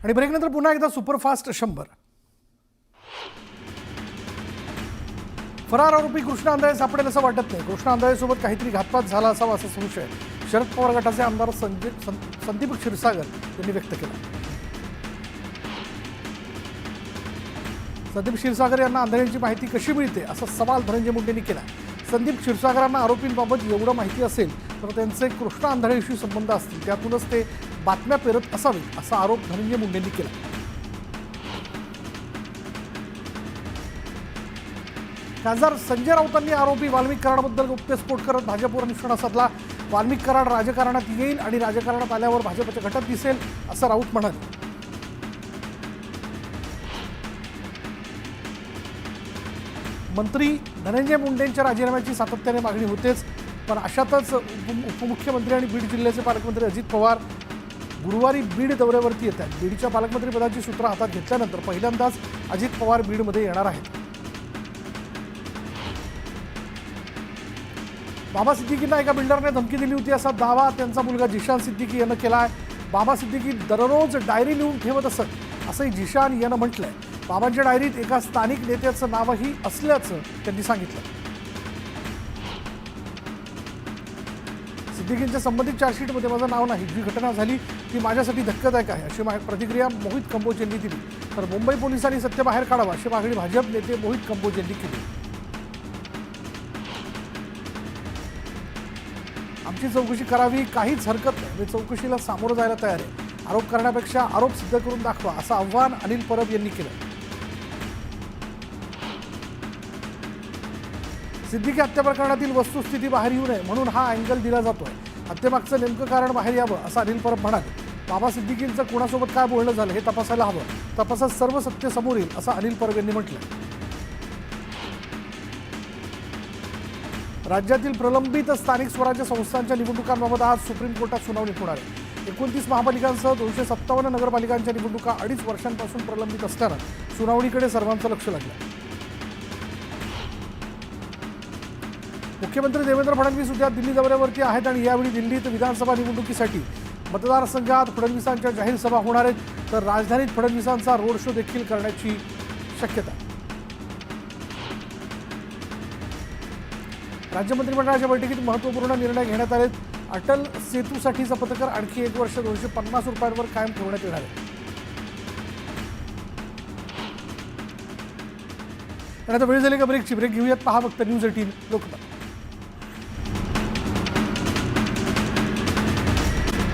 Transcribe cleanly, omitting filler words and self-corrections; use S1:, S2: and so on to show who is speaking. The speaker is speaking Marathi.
S1: आणि ब्रेकनंतर पुन्हा एकदा सुपरफास्ट 100. फरार आरोपी कृष्णा आंधळे सापडेल असं वाटत नाही. कृष्णा आंधळेसोबत काहीतरी घातपात झाला असावा असा संशय शरद पवार गटाचे आमदार संदीप क्षीरसागर यांनी व्यक्त केला. संदीप क्षीरसागर यांना आंधळ्यांची माहिती कशी मिळते असा सवाल धनंजय मुंडेंनी केला. संदीप क्षीरसागरांना आरोपींबाबत एवढं माहिती असेल तर त्यांचे कृष्णा आंधळेशी संबंध असतील, त्यातूनच ते बातम्या पेरत असावेत असा आरोप धनंजय मुंडेंनी केला. खासदार संजय राऊतांनी आरोपी वाल्मिक कराडबद्दल गौप्यस्फोट करत भाजपवर निशाणा साधला. वाल्मिक कराड राजकारणात येईल आणि राजकारणात आल्यावर भाजपच्या घटात दिसेल असं राऊत म्हणाले. मंत्री धनंजय मुंडेंच्या राजीनाम्याची सातत्याने मागणी होतेच, पण अशातच उपमुख्यमंत्री आणि बीड जिल्ह्याचे पालकमंत्री अजित पवार गुरुवारी बीड दौऱ्यावरती येत आहेत. बीडच्या पालकमंत्रीपदाची सूत्र हातात घेतल्यानंतर पहिल्यांदाच अजित पवार बीडमध्ये येणार आहेत. बाबा सिद्दीकींना एका बिल्डरने धमकी दिली होती असा दावा त्यांचा मुलगा जिशान सिद्दीकी यानं केला आहे. बाबा सिद्दीकी दररोज डायरी लिहून ठेवत असत असंही जिशान यानं म्हटलंय. बाबांच्या डायरीत एका स्थानिक नेत्याचं नावही असल्याचं त्यांनी सांगितलं. सिद्दीकींच्या संबंधित चार्जशीटमध्ये माझं नाव नाही. जी घटना झाली ती माझ्यासाठी धक्कादायक आहे अशी प्रतिक्रिया मोहित कंबोज यांनी दिली. तर मुंबई पोलिसांनी सत्य बाहेर काढावं अशी मागणी भाजप नेते मोहित कंबोज यांनी केली. आमची चौकशी करावी, काहीच हरकत नाही. मी चौकशीला सामोरं जायला तयार आहे. आरोप करण्यापेक्षा आरोप सिद्ध करून दाखवा असं आव्हान अनिल परब यांनी केलं. सिद्दीकी हत्या प्रकरणातील वस्तुस्थिती बाहेर येऊ नये म्हणून हा अँगल दिला जातोय. हत्येमागचं नेमकं कारण बाहेर यावं असं अनिल परब म्हणाले. बाबा सिद्दीकींचं कोणासोबत काय बोलणं झालं हे तपासायला हवं. तपासात सर्व सत्य समोर येईल असं अनिल परब यांनी म्हटलं. राज्यातील प्रलंबित स्थानिक स्वराज्य संस्थांच्या निवडणुकांबाबत आज सुप्रीम कोर्टात सुनावणी होणार आहे. 29 महापालिकांसह 257 नगरपालिकांच्या निवडणुका 2.5 वर्षांपासून प्रलंबित असल्यानं सुनावणीकडे सर्वांचं लक्ष लागलं. मुख्यमंत्री देवेंद्र फडणवीस उद्या दिल्ली दौऱ्यावरती आहेत आणि यावेळी दिल्लीत विधानसभा निवडणुकीसाठी मतदारसंघात फडणवीसांच्या जाहीर सभा होणार आहेत. तर राजधानीत फडणवीसांचा रोड शो देखील करण्याची शक्यता. राज्य मंत्रिमंडळाच्या बैठकीत महत्त्वपूर्ण निर्णय घेण्यात आले. अटल सेतूसाठीचं पथकर आणखी 1 वर्ष 250 रुपयांवर कायम ठेवण्यात येणार आहे. आता वेळ झाली का ब्रेकची. ब्रेक घेऊयात. पहा फक्त न्यूज 18 लोकमत.